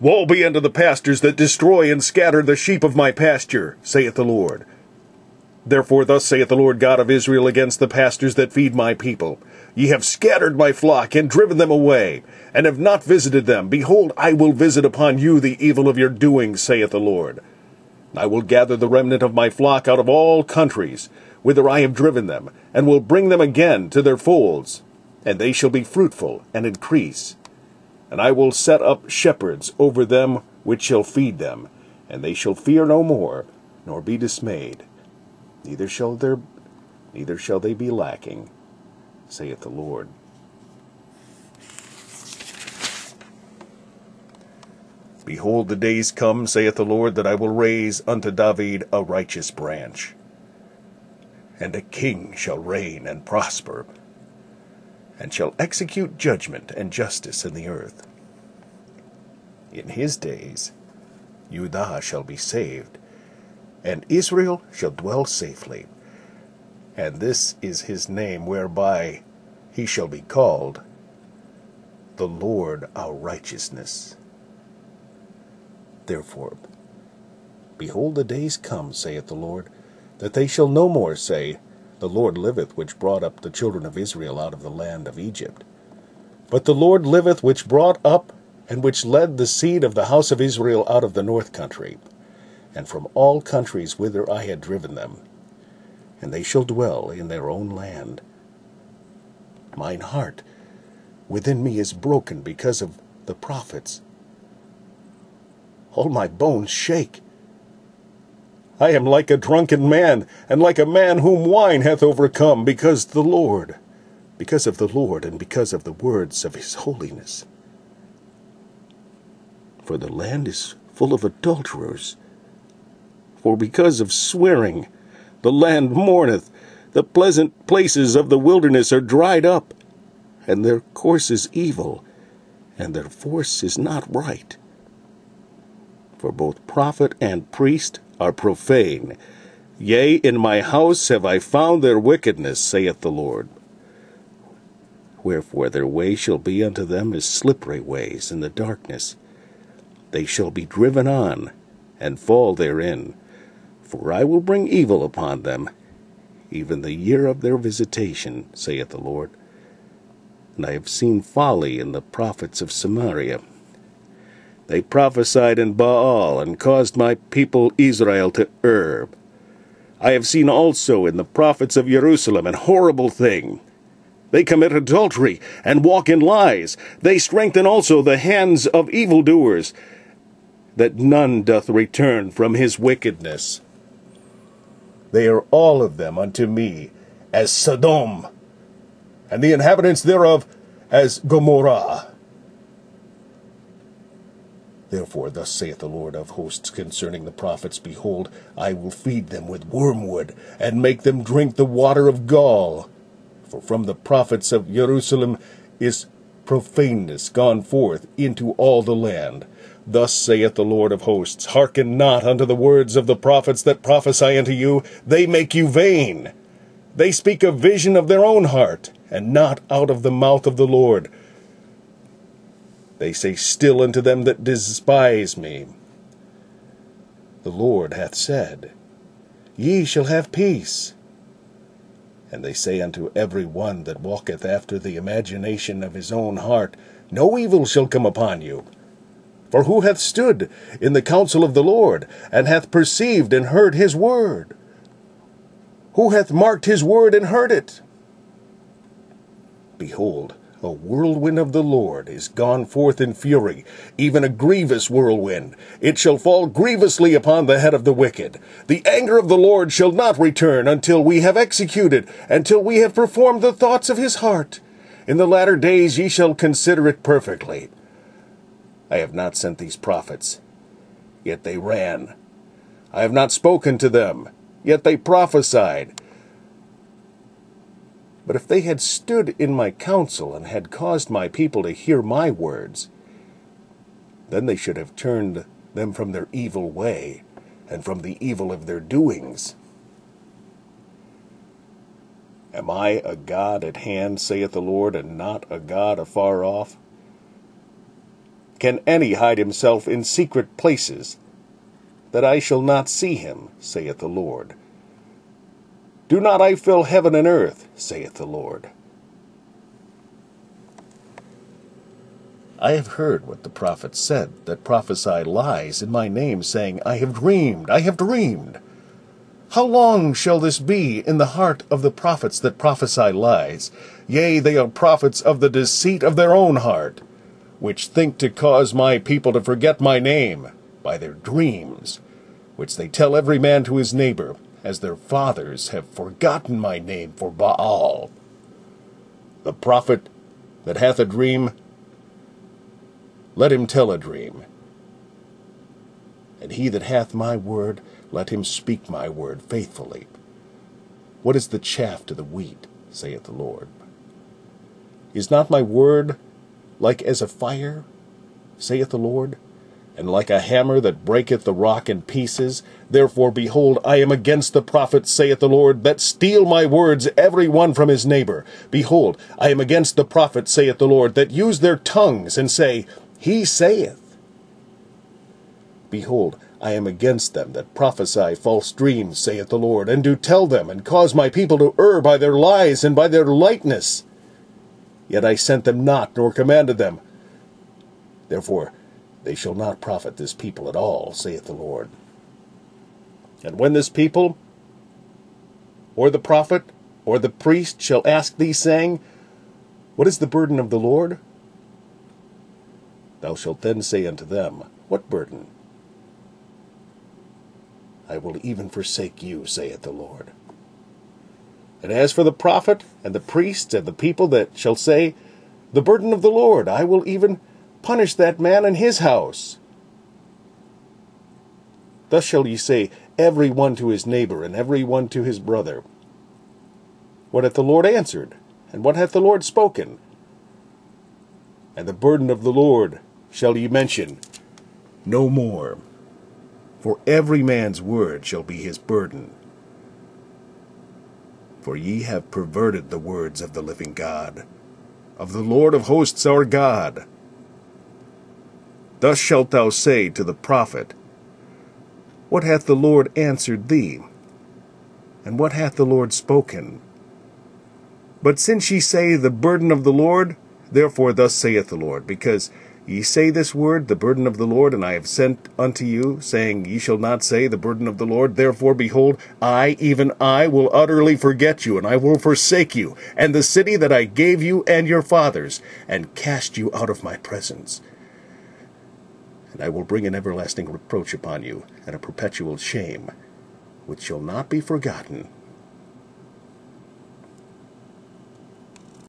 Woe be unto the pastors that destroy and scatter the sheep of my pasture, saith the Lord. Therefore thus saith the Lord God of Israel against the pastors that feed my people. Ye have scattered my flock, and driven them away, and have not visited them. Behold, I will visit upon you the evil of your doings, saith the Lord. I will gather the remnant of my flock out of all countries, whither I have driven them, and will bring them again to their folds, and they shall be fruitful, and increase. And I will set up shepherds over them which shall feed them, and they shall fear no more, nor be dismayed. Neither shall they be lacking, saith the Lord. Behold, the days come, saith the Lord, that I will raise unto David a righteous branch, and a king shall reign and prosper, and shall execute judgment and justice in the earth. In his days Judah shall be saved, and Israel shall dwell safely. And this is his name whereby he shall be called, the Lord our righteousness. Therefore, behold, the days come, saith the Lord, that they shall no more say, The Lord liveth, which brought up the children of Israel out of the land of Egypt. But the Lord liveth, which brought up and which led the seed of the house of Israel out of the north country, and from all countries whither I had driven them, and they shall dwell in their own land. Mine heart within me is broken because of the prophets. All my bones shake. I am like a drunken man, and like a man whom wine hath overcome, because of the Lord, and because of the words of his holiness. For the land is full of adulterers. For because of swearing, the land mourneth. The pleasant places of the wilderness are dried up, and their course is evil, and their force is not right. For both prophet and priest are profane. Yea, in my house have I found their wickedness, saith the Lord. Wherefore their way shall be unto them as slippery ways in the darkness. They shall be driven on, and fall therein. For I will bring evil upon them, even the year of their visitation, saith the Lord. And I have seen folly in the prophets of Samaria. They prophesied in Baal, and caused my people Israel to err. I have seen also in the prophets of Jerusalem an horrible thing. They commit adultery, and walk in lies. They strengthen also the hands of evildoers, that none doth return from his wickedness. They are all of them unto me as Sodom, and the inhabitants thereof as Gomorrah. Therefore thus saith the Lord of hosts concerning the prophets, Behold, I will feed them with wormwood, and make them drink the water of gall. For from the prophets of Jerusalem is profaneness gone forth into all the land. Thus saith the Lord of hosts, Hearken not unto the words of the prophets that prophesy unto you. They make you vain. They speak a vision of their own heart, and not out of the mouth of the Lord. They say still unto them that despise me, The Lord hath said, Ye shall have peace. And they say unto every one that walketh after the imagination of his own heart, No evil shall come upon you. For who hath stood in the counsel of the Lord, and hath perceived and heard his word? Who hath marked his word and heard it? Behold, a whirlwind of the Lord is gone forth in fury, even a grievous whirlwind. It shall fall grievously upon the head of the wicked. The anger of the Lord shall not return until we have executed, until we have performed the thoughts of his heart. In the latter days ye shall consider it perfectly. I have not sent these prophets, yet they ran. I have not spoken to them, yet they prophesied. But if they had stood in my counsel, and had caused my people to hear my words, then they should have turned them from their evil way, and from the evil of their doings. Am I a God at hand, saith the Lord, and not a God afar off? can any hide himself in secret places, that I shall not see him, saith the Lord? Do not I fill heaven and earth, saith the Lord? I have heard what the prophets said, that prophesy lies in my name, saying, I have dreamed, I have dreamed. How long shall this be in the heart of the prophets that prophesy lies? Yea, they are prophets of the deceit of their own heart, which think to cause my people to forget my name by their dreams, which they tell every man to his neighbor, as their fathers have forgotten my name for Baal. The prophet that hath a dream, let him tell a dream. And he that hath my word, let him speak my word faithfully. What is the chaff to the wheat, saith the Lord? Is not my word like as a fire, saith the Lord, and like a hammer that breaketh the rock in pieces? Therefore, behold, I am against the prophets, saith the Lord, that steal my words, every one from his neighbor. Behold, I am against the prophets, saith the Lord, that use their tongues, and say, He saith. Behold, I am against them that prophesy false dreams, saith the Lord, and do tell them, and cause my people to err by their lies and by their lightness. Yet I sent them not, nor commanded them. Therefore they shall not profit this people at all, saith the Lord. And when this people, or the prophet, or the priest shall ask thee, saying, What is the burden of the Lord? Thou shalt then say unto them, What burden? I will even forsake you, saith the Lord. And as for the prophet, and the priest, and the people that shall say, The burden of the Lord, I will even punish that man and his house. Thus shall ye say, every one to his neighbor, and every one to his brother, What hath the Lord answered? And what hath the Lord spoken? And the burden of the Lord shall ye mention no more. For every man's word shall be his burden. For ye have perverted the words of the living God, of the Lord of hosts our God. Thus shalt thou say to the prophet, What hath the Lord answered thee? And what hath the Lord spoken? But since ye say, The burden of the Lord, therefore thus saith the Lord, because ye say this word, the burden of the Lord, and I have sent unto you, saying, Ye shall not say, the burden of the Lord. Therefore, behold, I, even I, will utterly forget you, and I will forsake you, and the city that I gave you and your fathers, and cast you out of my presence. And I will bring an everlasting reproach upon you, and a perpetual shame, which shall not be forgotten,